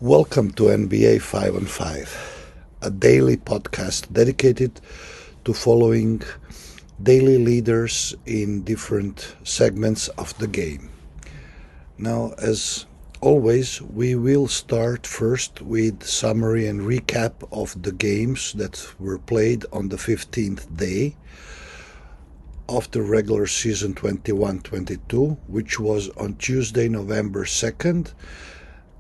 Welcome to NBA 5 on 5, a daily podcast dedicated to following daily leaders in different segments of the game. Now, as always, we will start first with summary and recap of the games that were played on the 15th day of the regular season 21-22, which was on Tuesday, November 2nd.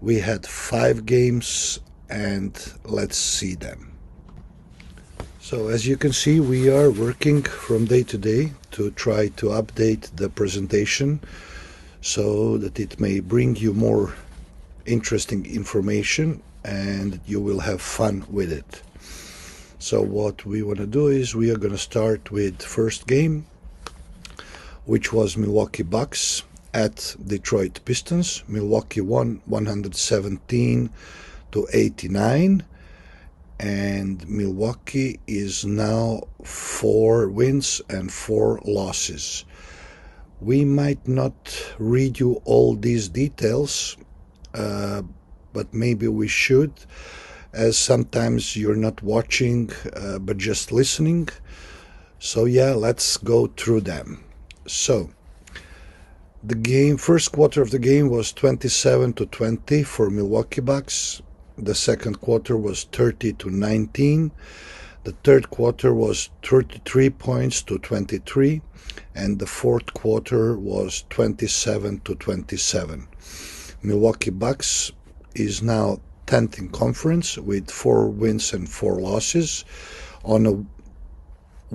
We had 5 games, and let's see them. So as you can see, we are working from day to day to try to update the presentation so that it may bring you more interesting information and you will have fun with it. So what we want to do is we are going to start with first game, which was Milwaukee Bucks at Detroit Pistons. Milwaukee won 117-89, and Milwaukee is now 4 wins and 4 losses. We might not read you all these details, but maybe we should, as sometimes you're not watching but just listening. So yeah, let's go through them. So the first quarter of the game was 27-20 for Milwaukee Bucks. The second quarter was 30-19. The third quarter was 33 points to 23, and the fourth quarter was 27-27. Milwaukee Bucks is now 10th in conference with 4 wins and 4 losses on a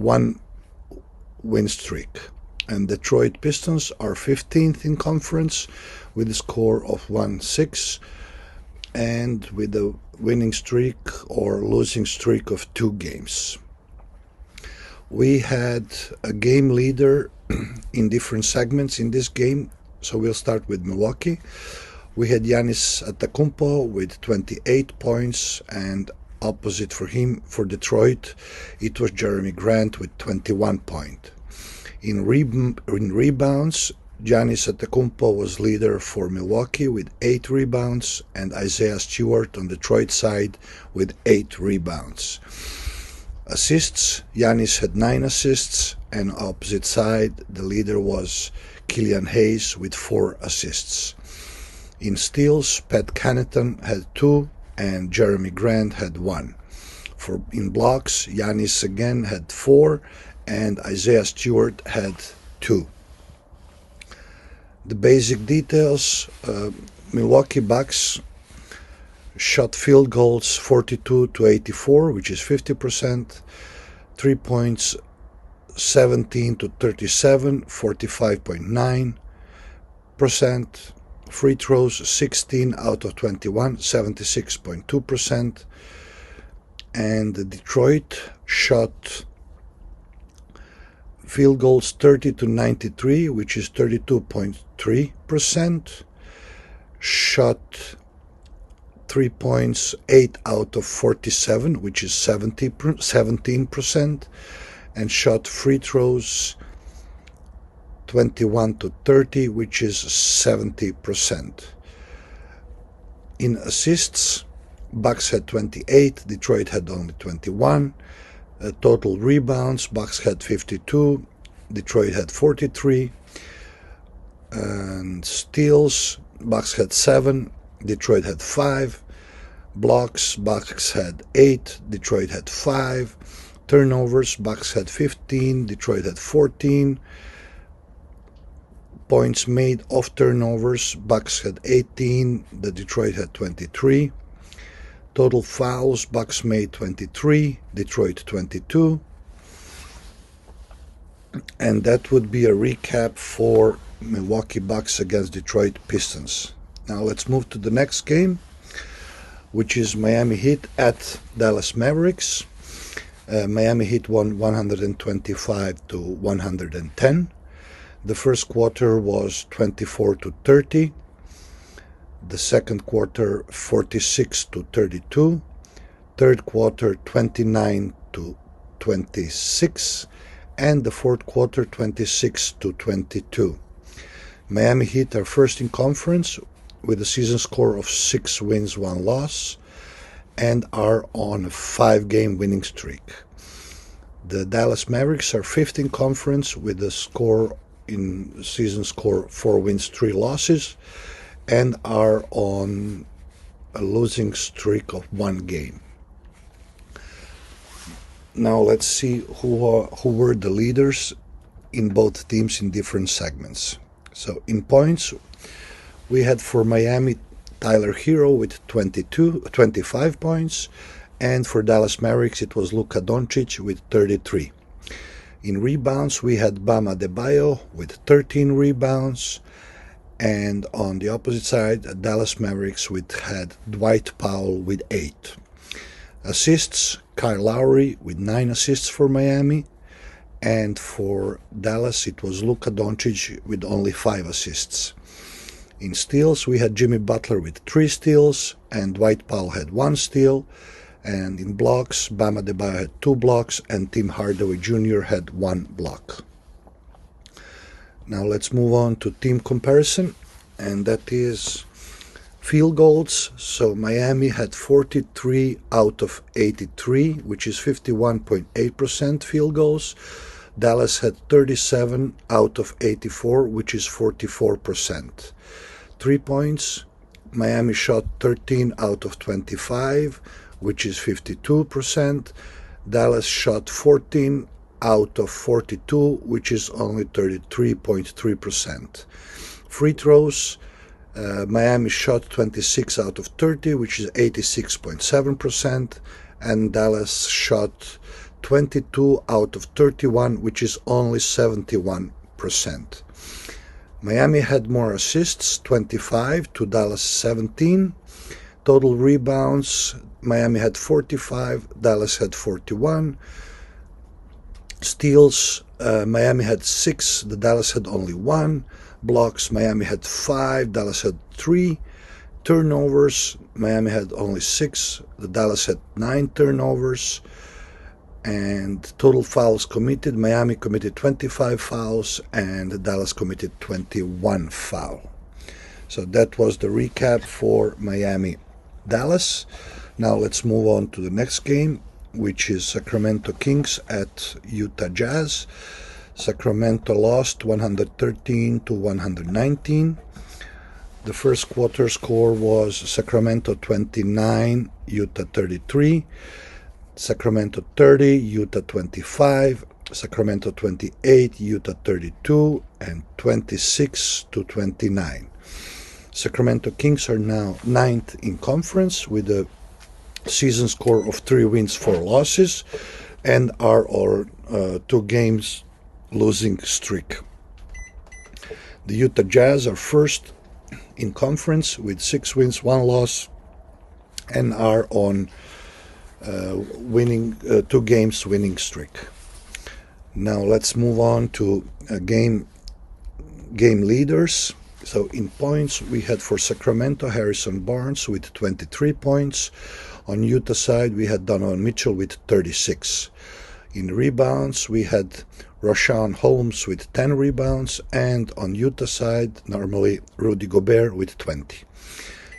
1-win streak. And Detroit Pistons are 15th in conference with a score of 1-6 and with a winning streak or losing streak of 2 games. We had a game leader in different segments in this game, so we'll start with Milwaukee. We had Giannis Antetokounmpo with 28 points, and opposite for him, for Detroit, it was Jeremy Grant with 21 points. In rebounds, Giannis Antetokounmpo was leader for Milwaukee with 8 rebounds, and Isaiah Stewart on Detroit side with 8 rebounds. Assists, Giannis had 9 assists, and opposite side, the leader was Killian Hayes with 4 assists. In steals, Pat Connaughton had 2, and Jeremy Grant had 1. In blocks, Giannis again had 4, and Isaiah Stewart had 2. The basic details: Milwaukee Bucks shot field goals 42-84, which is 50%. 3 points 17-37, 45.9%. Free throws 16 out of 21, 76.2%. And Detroit shot field goals 30-93, which is 32.3%. Shot 3 points 8 out of 47, which is 17%. And shot free throws 21-30, which is 70%. In assists, Bucks had 28, Detroit had only 21. Total rebounds, Bucks had 52, Detroit had 43. And steals, Bucks had 7, Detroit had 5. Blocks, Bucks had 8, Detroit had 5. Turnovers, Bucks had 15, Detroit had 14. Points made off turnovers, Bucks had 18, the Detroit had 23. Total fouls, Bucks made 23, Detroit 22. And that would be a recap for Milwaukee Bucks against Detroit Pistons. Now let's move to the next game, which is Miami Heat at Dallas Mavericks. Miami Heat won 125-110. The first quarter was 24-30. The second quarter 46-32. Third quarter 29-26. And the fourth quarter 26-22. Miami Heat are first in conference with a season score of 6 wins, 1 loss, and are on a 5-game winning streak. The Dallas Mavericks are 5th in conference with a season score 4 wins, 3 losses, and are on a losing streak of 1 game. Now let's see who were the leaders in both teams in different segments. So in points, we had for Miami Tyler Hero with 25 points, and for Dallas Mavericks it was Luka Doncic with 33. In rebounds, we had Bam Adebayo with 13 rebounds, and on the opposite side, Dallas Mavericks had Dwight Powell with 8. Assists, Kyle Lowry with 9 assists for Miami, and for Dallas it was Luka Doncic with only 5 assists. In steals, we had Jimmy Butler with 3 steals, and Dwight Powell had 1 steal. And in blocks, Bam Adebayo had 2 blocks, and Tim Hardaway Jr. had 1 block. Now let's move on to team comparison, and that is field goals. So Miami had 43 out of 83, which is 51.8% field goals. Dallas had 37 out of 84, which is 44%. 3 points, Miami shot 13 out of 25, which is 52%. Dallas shot 14 out of 42, which is only 33.3%. Free throws, Miami shot 26 out of 30, which is 86.7%, and Dallas shot 22 out of 31, which is only 71%. Miami had more assists, 25 to Dallas 17. Total rebounds, Miami had 45, Dallas had 41. Steals, Miami had 6, the Dallas had only 1. Blocks, Miami had 5, Dallas had 3. Turnovers, Miami had only 6, the Dallas had 9 turnovers. And total fouls committed, Miami committed 25 fouls and Dallas committed 21 fouls. So that was the recap for Miami-Dallas. Now let's move on to the next game, which is Sacramento Kings at Utah Jazz. Sacramento lost 113 to 119. The first quarter score was Sacramento 29, Utah 33. Sacramento 30, Utah 25, Sacramento 28, Utah 32, and 26 to 29. Sacramento Kings are now 9th in conference with a season score of 3 wins, 4 losses, and are on 2 games losing streak. The Utah Jazz are first in conference with 6 wins, 1 loss, and are on 2 games winning streak. Now let's move on to game leaders. So in points, we had for Sacramento Harrison Barnes with 23 points. On Utah side, we had Donovan Mitchell with 36. In rebounds, we had Rashawn Holmes with 10 rebounds, and on Utah side, normally Rudy Gobert with 20.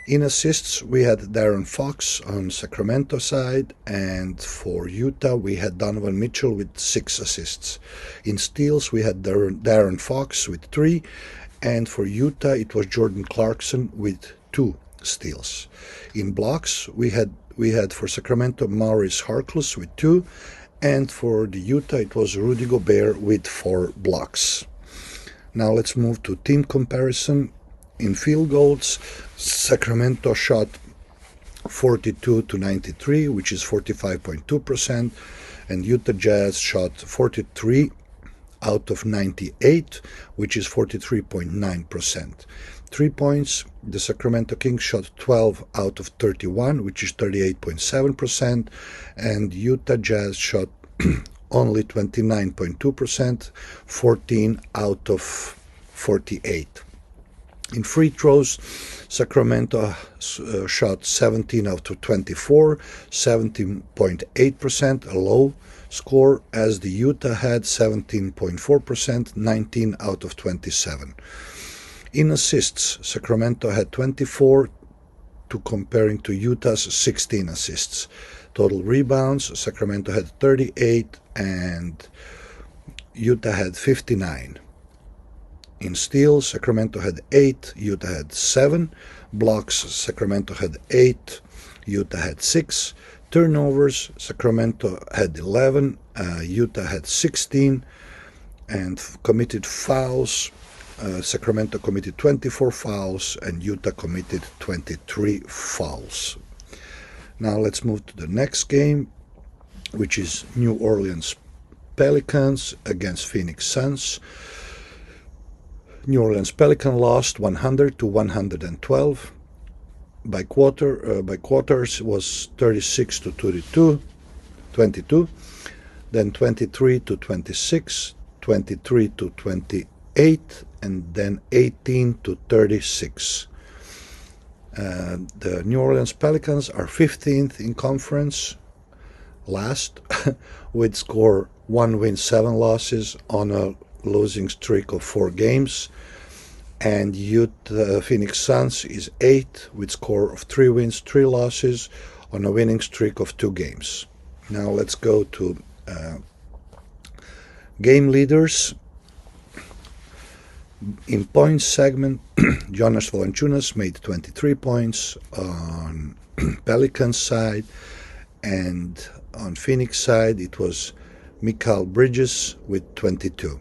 In assists, we had Darren Fox on Sacramento side, and for Utah, we had Donovan Mitchell with 6 assists. In steals, we had Darren Fox with 3, and for Utah, it was Jordan Clarkson with 2 steals. In blocks, we had for Sacramento Maurice Harkless with 2, and for the Utah, it was Rudy Gobert with 4 blocks. Now let's move to team comparison. In field goals, Sacramento shot 42 to 93, which is 45.2%, and Utah Jazz shot 43 out of 98, which is 43.9%. 3 points, the Sacramento Kings shot 12 out of 31, which is 38.7%, and Utah Jazz shot only 29.2%, 14 out of 48. In free throws, Sacramento shot 17 out of 24, 17.8%, a low score, as the Utah had 17.4%, 19 out of 27. In assists, Sacramento had 24 to comparing to Utah's 16 assists. Total rebounds, Sacramento had 38 and Utah had 59. In steals, Sacramento had 8, Utah had 7. Blocks, Sacramento had 8, Utah had 6. Turnovers, Sacramento had 11, Utah had 16. And committed fouls, Sacramento committed 24 fouls and Utah committed 23 fouls. Now let's move to the next game, which is New Orleans Pelicans against Phoenix Suns. New Orleans Pelicans lost 100 to 112. By quarters was 36 to 22, then 23 to 26, 23 to 28, and then 18 to 36. The New Orleans Pelicans are 15th in conference, last, with score 1 win, 7 losses on a losing streak of 4 games. And Phoenix Suns is 8th with score of 3 wins, 3 losses on a winning streak of 2 games. Now let's go to game leaders. In points segment, Jonas Valanciunas made 23 points on Pelicans side, and on Phoenix side it was Mikal Bridges with 22.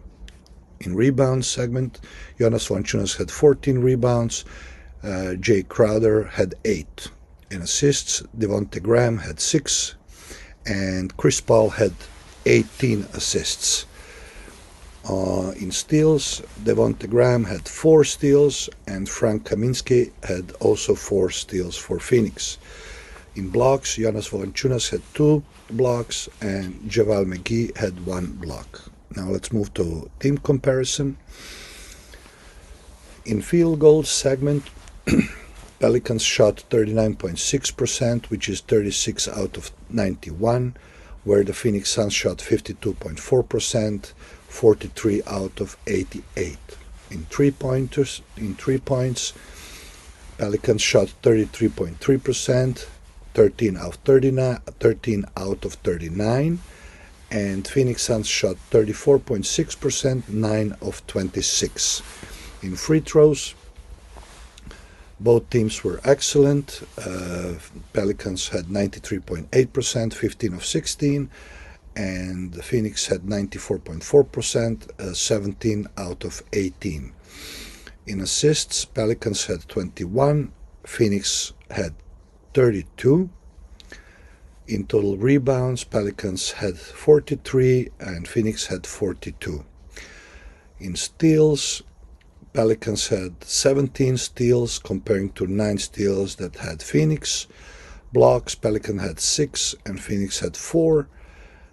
In rebounds segment, Jonas Valanciunas had 14 rebounds, Jay Crowder had 8. In assists, Devonte Graham had 6, and Chris Paul had 18 assists. In steals, Devonte Graham had 4 steals, and Frank Kaminsky had also 4 steals for Phoenix. In blocks, Jonas Valanciunas had 2 blocks, and JaVale McGee had 1 block. Now let's move to team comparison. In field goals segment, Pelicans shot 39.6%, which is 36 out of 91, where the Phoenix Suns shot 52.4%, 43 out of 88. In three points, Pelicans shot 33.3%, 13 out of 39, and Phoenix Suns shot 34.6%, 9 of 26. In free throws, both teams were excellent. Pelicans had 93.8%, 15 of 16, and the Phoenix had 94.4%, 17 out of 18. In assists, Pelicans had 21, Phoenix had 32. In total rebounds, Pelicans had 43 and Phoenix had 42. In steals, Pelicans had 17 steals comparing to 9 steals that had Phoenix. Blocks, Pelicans had 6 and Phoenix had 4.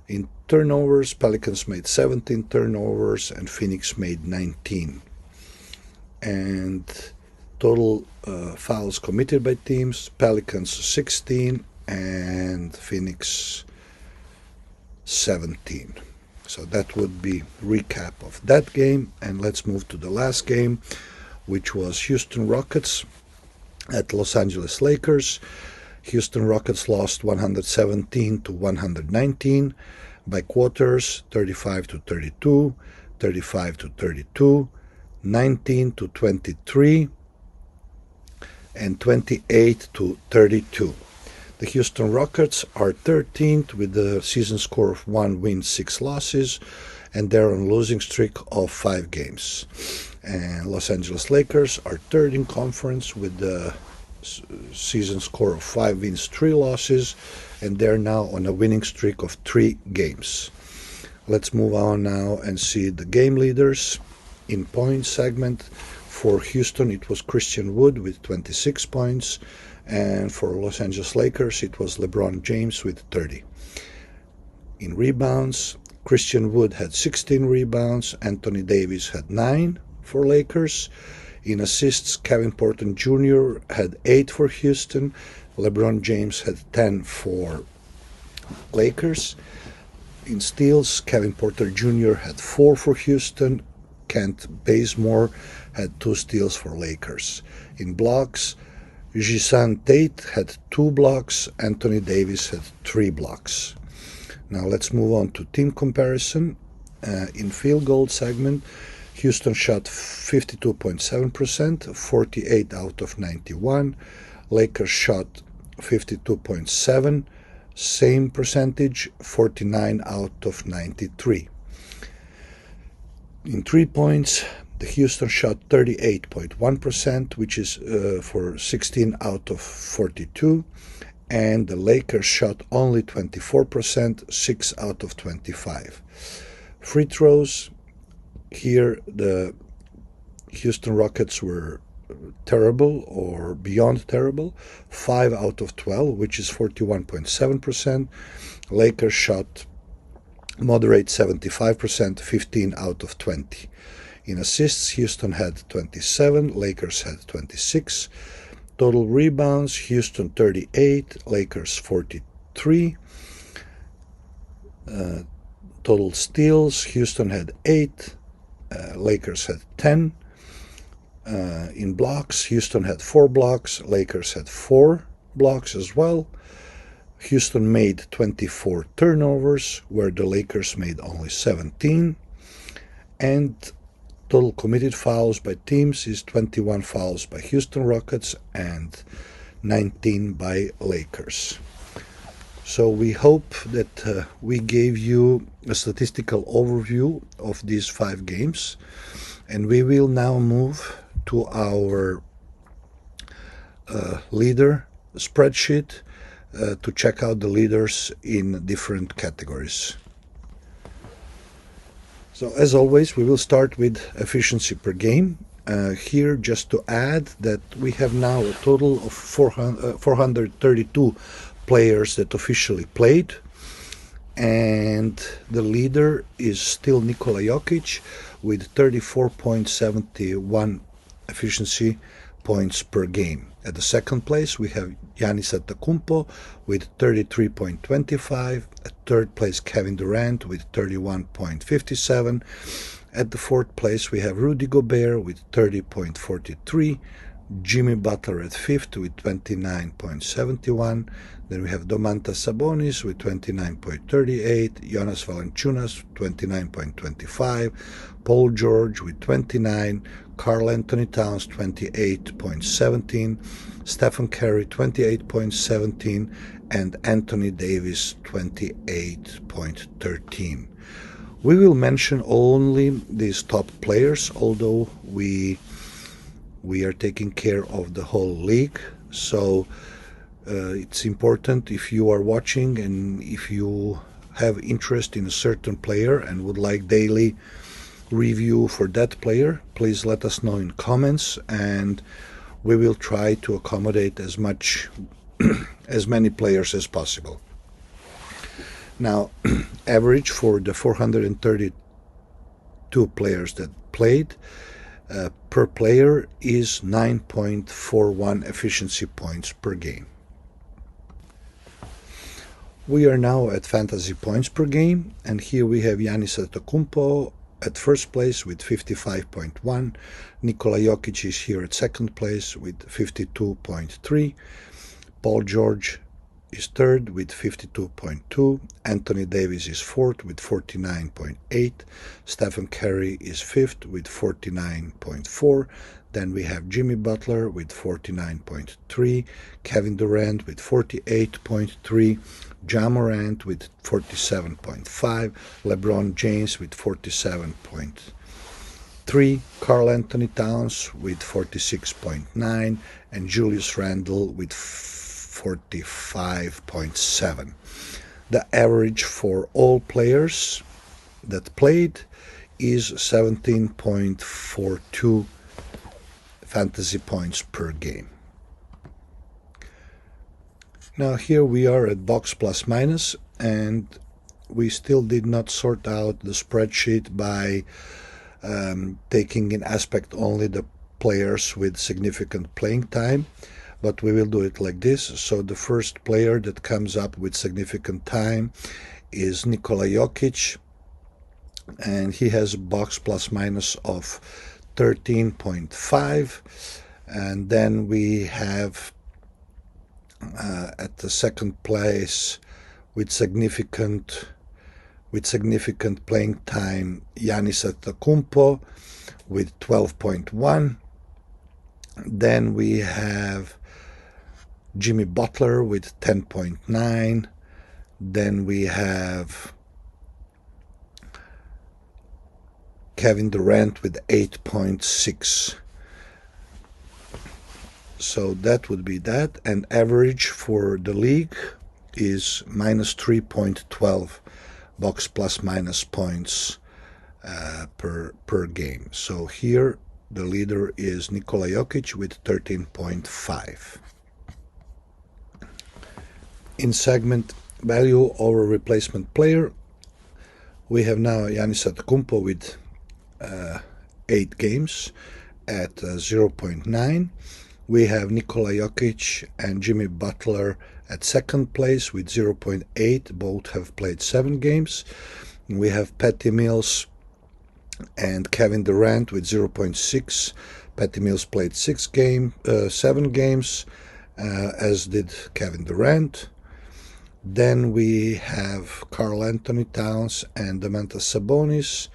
In turnovers, Pelicans made 17 turnovers and Phoenix made 19. And total fouls committed by teams, Pelicans 16 and Phoenix 17. So that would be recap of that game, and let's move to the last game, which was Houston Rockets at Los Angeles Lakers. Houston Rockets lost 117 to 119 by quarters, 35 to 32, 35 to 32, 19 to 23, and 28 to 32. The Houston Rockets are 13th with the season score of 1 win, 6 losses, and they're on a losing streak of 5 games. And Los Angeles Lakers are 3rd in conference with the season score of 5 wins, 3 losses, and they're now on a winning streak of 3 games. Let's move on now and see the game leaders. In points segment, for Houston it was Christian Wood with 26 points, and for Los Angeles Lakers it was LeBron James with 30. In rebounds, Christian Wood had 16 rebounds, Anthony Davis had 9 for Lakers. In assists, Kevin Porter Jr. had 8 for Houston, LeBron James had 10 for Lakers. In steals, Kevin Porter Jr. had 4 for Houston, Kent Bazemore had 2 steals for Lakers. In blocks, Jason Tate had 2 blocks, Anthony Davis had 3 blocks. Now let's move on to team comparison. In field goal segment, Houston shot 52.7%, 48 out of 91. Lakers shot 52.7%, same percentage, 49 out of 93. In 3 points, the Houston shot 38.1%, which is for 16 out of 42. And the Lakers shot only 24%, 6 out of 25. Free throws, here the Houston Rockets were terrible or beyond terrible, 5 out of 12, which is 41.7%. Lakers shot moderate 75%, 15 out of 20. In assists, Houston had 27, Lakers had 26. Total rebounds, Houston 38, Lakers 43. Total steals, Houston had 8, Lakers had 10. In blocks, Houston had 4 blocks, Lakers had 4 blocks as well. Houston made 24 turnovers, where the Lakers made only 17. And total committed fouls by teams is 21 fouls by Houston Rockets and 19 by Lakers. So we hope that we gave you a statistical overview of these 5 games, and we will now move to our leader spreadsheet to check out the leaders in different categories. So as always, we will start with efficiency per game. Here, just to add that we have now a total of 432 players that officially played, and the leader is still Nikola Jokic with 34.71 efficiency points per game. At the second place, we have Giannis Antetokounmpo with 33.25. At third place, Kevin Durant with 31.57. At the fourth place, we have Rudy Gobert with 30.43. Jimmy Butler at fifth with 29.71. Then we have Domantas Sabonis with 29.38. Jonas Valanciunas 29.25. Paul George with 29. Karl Anthony Towns 28.17. Stephen Curry 28.17. And Anthony Davis 28.13. We will mention only these top players, although we are taking care of the whole league. So it's important, if you are watching and if you have interest in a certain player and would like daily review for that player, please let us know in comments, and we will try to accommodate as many players as possible. Now, average for the 432 players that played per player is 9.41 efficiency points per game. We are now at fantasy points per game, and here we have Giannis Antetokounmpo at first place with 55.1. Nikola Jokic is here at second place with 52.3. Paul George is third with 52.2. Anthony Davis is fourth with 49.8. Stephen Curry is fifth with 49.4. Then we have Jimmy Butler with 49.3. Kevin Durant with 48.3. Ja Morant with 47.5. LeBron James with 47.3. Karl Anthony Towns with 46.9. And Julius Randle with 45.7. The average for all players that played is 17.42 fantasy points per game. Now here we are at box plus minus, and we still did not sort out the spreadsheet by taking in aspect only the players with significant playing time, but we will do it like this. So the first player that comes up with significant time is Nikola Jokic and he has a box plus minus of 13.5. And then we have at the second place with significant playing time, Giannis Antetokounmpo with 12.1. Then we have Jimmy Butler with 10.9. Then we have Kevin Durant with 8.6. So that would be that. And average for the league is minus 3.12 box plus minus points per game. So here the leader is Nikola Jokic with 13.5. In segment value over replacement player, we have now Giannis Antetokounmpo with 8 games at 0.9. We have Nikola Jokic and Jimmy Butler at second place with 0.8. Both have played 7 games. We have Patty Mills and Kevin Durant with 0.6. Patty Mills played 7 games, as did Kevin Durant. Then we have Karl Anthony Towns and Domantas Sabonis.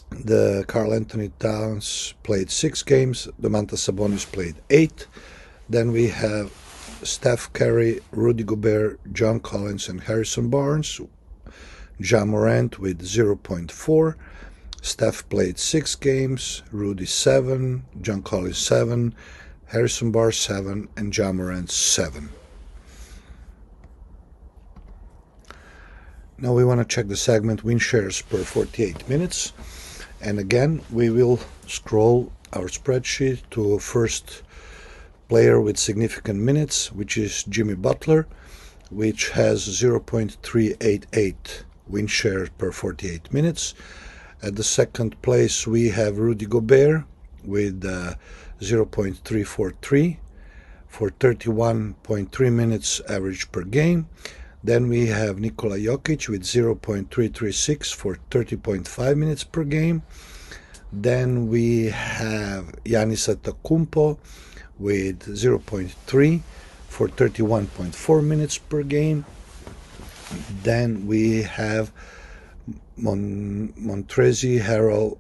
The Karl Anthony Towns played 6 games. Domantas Sabonis played 8. Then we have Steph Curry, Rudy Gobert, John Collins, and Harrison Barnes. Ja Morant with 0.4. Steph played 6 games. Rudy 7. John Collins 7. Harrison Barnes 7. And Ja Morant 7. Now we want to check the segment win shares per 48 minutes. And again, we will scroll our spreadsheet to first player with significant minutes, which is Jimmy Butler, which has 0.388 win share per 48 minutes. At the second place, we have Rudy Gobert with 0.343 for 31.3 minutes average per game. Then we have Nikola Jokic with 0.336 for 30.5 minutes per game. Then we have Giannis Antetokounmpo with 0.3 for 31.4 minutes per game. Then we have Montrezl Harrell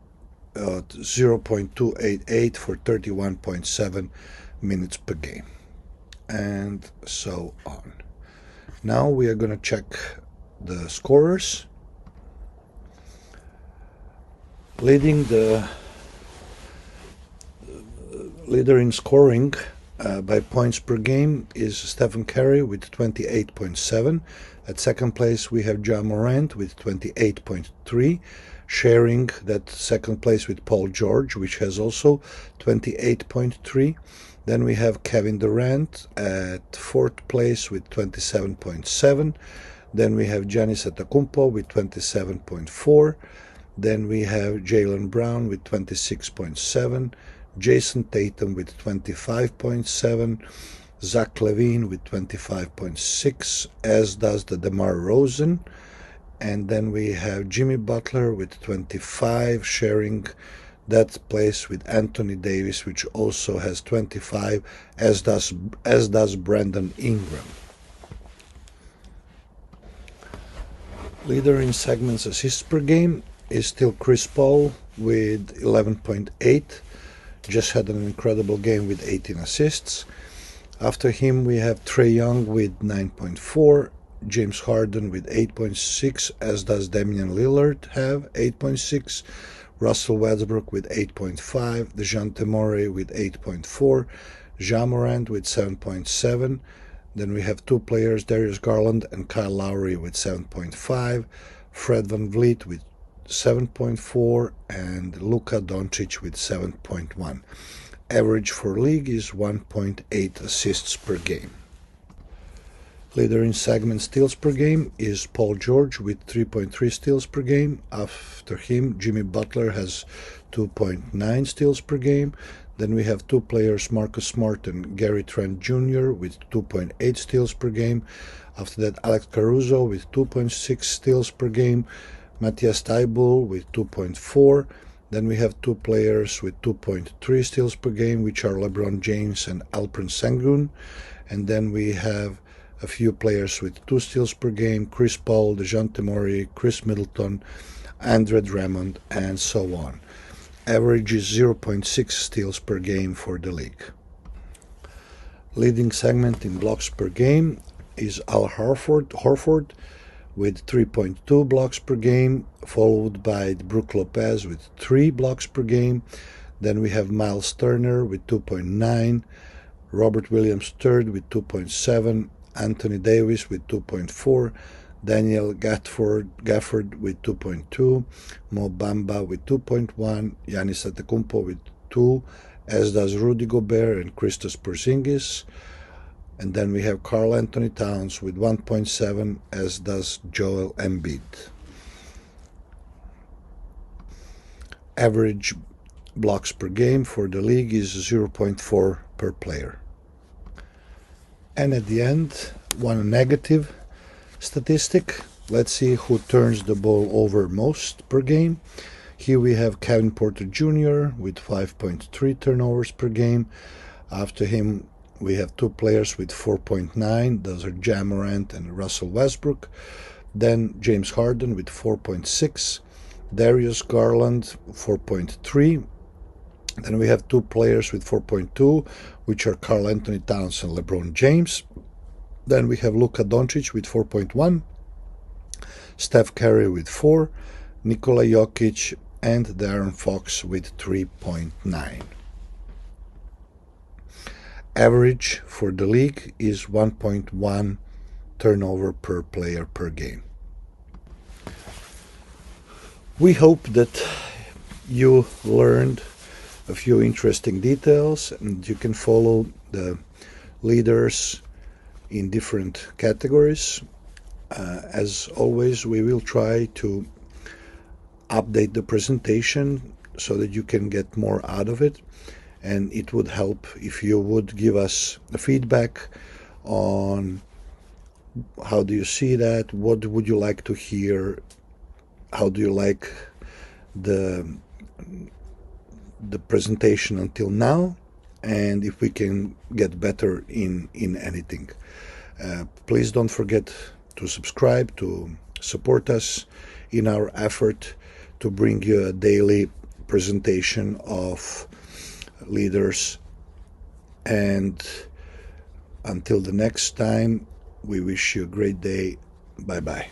at 0.288 for 31.7 minutes per game, and so on. Now we are going to check the scorers. Leading the leader in scoring by points per game is Stephen Curry with 28.7. At second place we have Ja Morant with 28.3, sharing that second place with Paul George, which has also 28.3. Then we have Kevin Durant at fourth place with 27.7. Then we have Giannis Antetokounmpo with 27.4. Then we have Jaylen Brown with 26.7. Jason Tatum with 25.7. Zach LaVine with 25.6, as does the DeMar DeRozan. And then we have Jimmy Butler with 25, sharing that place with Anthony Davis, which also has 25, as does Brandon Ingram. Leader in segments assists per game is still Chris Paul with 11.8. Just had an incredible game with 18 assists. After him we have Trae Young with 9.4, James Harden with 8.6, as does Damian Lillard have 8.6, Russell Westbrook with 8.5, DeJounte Murray with 8.4, Ja Morant with 7.7. Then we have 2 players, Darius Garland and Kyle Lowry with 7.5, Fred VanVleet with 7.4, and Luka Doncic with 7.1. Average for league is 1.8 assists per game. Leader in segment steals per game is Paul George with 3.3 steals per game. After him, Jimmy Butler has 2.9 steals per game. Then we have 2 players, Marcus Smart and Gary Trent Jr. with 2.8 steals per game. After that, Alex Caruso with 2.6 steals per game. Matthias Taibul with 2.4. Then we have two players with 2.3 steals per game, which are LeBron James and Alperen Sengun. And then we have a few players with 2 steals per game: Chris Paul, DeJounte Murray, Chris Middleton, Andre Drummond, and so on. Average is 0.6 steals per game for the league. Leading segment in blocks per game is Al Horford with 3.2 blocks per game, followed by Brook Lopez with 3 blocks per game. Then we have Miles Turner with 2.9, Robert Williams III with 2.7, Anthony Davis with 2.4, Daniel Gafford with 2.2, Mo Bamba with 2.1, Giannis Antetokounmpo with 2, as does Rudy Gobert and Kristaps Porzingis. And then we have Karl Anthony Towns with 1.7, as does Joel Embiid. Average blocks per game for the league is 0.4 per player. And at the end, one negative statistic. Let's see who turns the ball over most per game. Here we have Kevin Porter Jr. with 5.3 turnovers per game. After him, we have two players with 4.9. Those are Ja Morant and Russell Westbrook. Then James Harden with 4.6. Darius Garland, 4.3. Then we have two players with 4.2, which are Karl Anthony Towns and LeBron James. Then we have Luka Doncic with 4.1, Steph Curry with 4, Nikola Jokic and De'Aaron Fox with 3.9. Average for the league is 1.1 turnover per player per game. We hope that you learned a few interesting details, and you can follow the leaders in different categories. As always, we will try to update the presentation so that you can get more out of it, and it would help if you would give us the feedback on how do you see that, what would you like to hear, how do you like the presentation until now, and if we can get better in anything. Please don't forget to subscribe, to support us in our effort to bring you a daily presentation of leaders. And until the next time, we wish you a great day. Bye-bye.